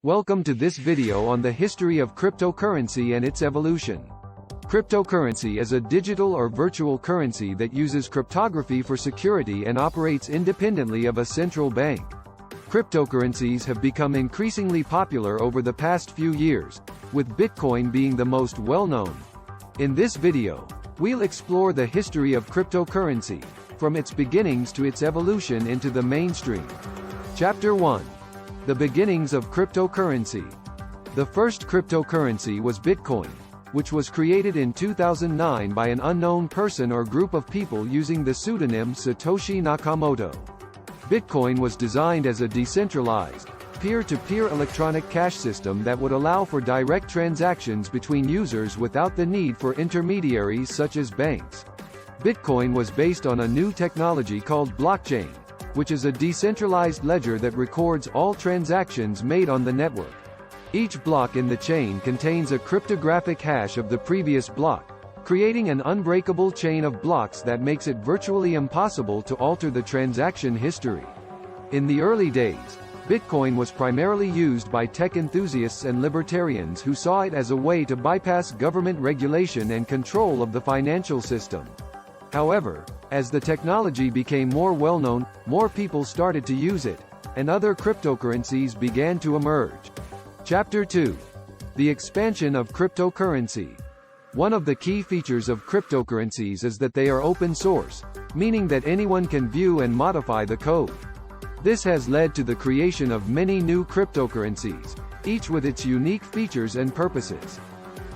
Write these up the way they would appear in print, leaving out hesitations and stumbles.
Welcome to this video on the history of cryptocurrency and its evolution. Cryptocurrency is a digital or virtual currency that uses cryptography for security and operates independently of a central bank. Cryptocurrencies have become increasingly popular over the past few years, with Bitcoin being the most well-known. In this video, we'll explore the history of cryptocurrency, from its beginnings to its evolution into the mainstream. Chapter 1. The beginnings of cryptocurrency. The first cryptocurrency was Bitcoin, which was created in 2009 by an unknown person or group of people using the pseudonym Satoshi Nakamoto. Bitcoin was designed as a decentralized, peer-to-peer electronic cash system that would allow for direct transactions between users without the need for intermediaries such as banks. Bitcoin was based on a new technology called blockchain, which is a decentralized ledger that records all transactions made on the network. Each block in the chain contains a cryptographic hash of the previous block, creating an unbreakable chain of blocks that makes it virtually impossible to alter the transaction history. In the early days, Bitcoin was primarily used by tech enthusiasts and libertarians who saw it as a way to bypass government regulation and control of the financial system. However, as the technology became more well-known, more people started to use it, and other cryptocurrencies began to emerge. Chapter 2. The expansion of cryptocurrency. One of the key features of cryptocurrencies is that they are open source, meaning that anyone can view and modify the code. This has led to the creation of many new cryptocurrencies, each with its unique features and purposes.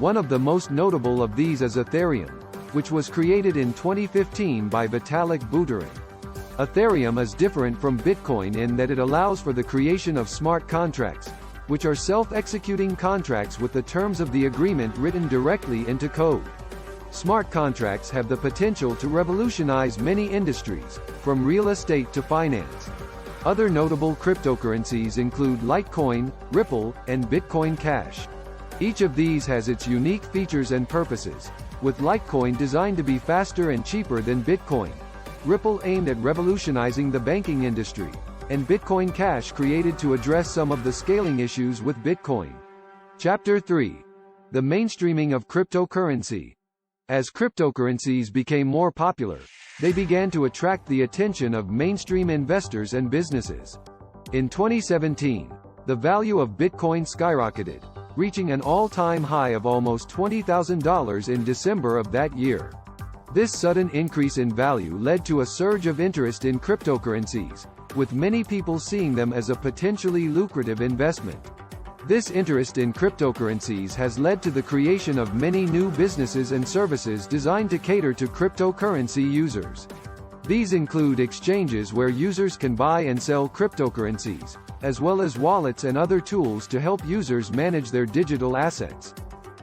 One of the most notable of these is Ethereum, which was created in 2015 by Vitalik Buterin. Ethereum is different from Bitcoin in that it allows for the creation of smart contracts, which are self-executing contracts with the terms of the agreement written directly into code. Smart contracts have the potential to revolutionize many industries, from real estate to finance. Other notable cryptocurrencies include Litecoin, Ripple, and Bitcoin Cash. Each of these has its unique features and purposes, with Litecoin designed to be faster and cheaper than Bitcoin, Ripple aimed at revolutionizing the banking industry, and Bitcoin Cash created to address some of the scaling issues with Bitcoin. Chapter 3. The mainstreaming of cryptocurrency. As cryptocurrencies became more popular, they began to attract the attention of mainstream investors and businesses. In 2017, the value of Bitcoin skyrocketed, reaching an all-time high of almost $20,000 in December of that year. This sudden increase in value led to a surge of interest in cryptocurrencies, with many people seeing them as a potentially lucrative investment. This interest in cryptocurrencies has led to the creation of many new businesses and services designed to cater to cryptocurrency users. These include exchanges where users can buy and sell cryptocurrencies, as well as wallets and other tools to help users manage their digital assets.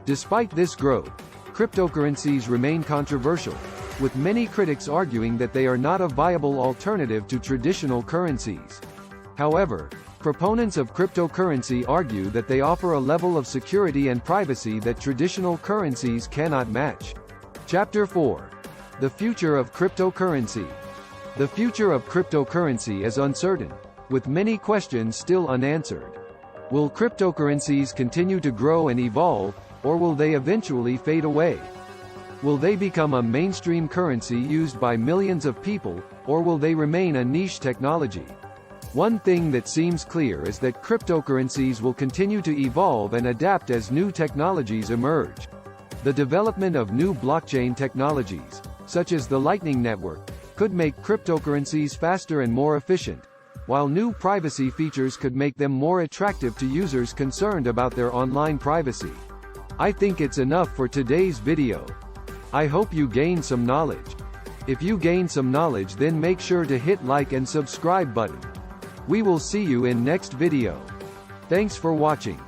Despite this growth, cryptocurrencies remain controversial, with many critics arguing that they are not a viable alternative to traditional currencies. However, proponents of cryptocurrency argue that they offer a level of security and privacy that traditional currencies cannot match. Chapter 4. The future of cryptocurrency. The future of cryptocurrency is uncertain, with many questions still unanswered. Will cryptocurrencies continue to grow and evolve, or will they eventually fade away? Will they become a mainstream currency used by millions of people, or will they remain a niche technology? One thing that seems clear is that cryptocurrencies will continue to evolve and adapt as new technologies emerge. The development of new blockchain technologies, such as the Lightning Network, could make cryptocurrencies faster and more efficient, while new privacy features could make them more attractive to users concerned about their online privacy. I think it's enough for today's video. I hope you gained some knowledge. If you gained some knowledge, then make sure to hit like and subscribe button. We will see you in next video. Thanks for watching.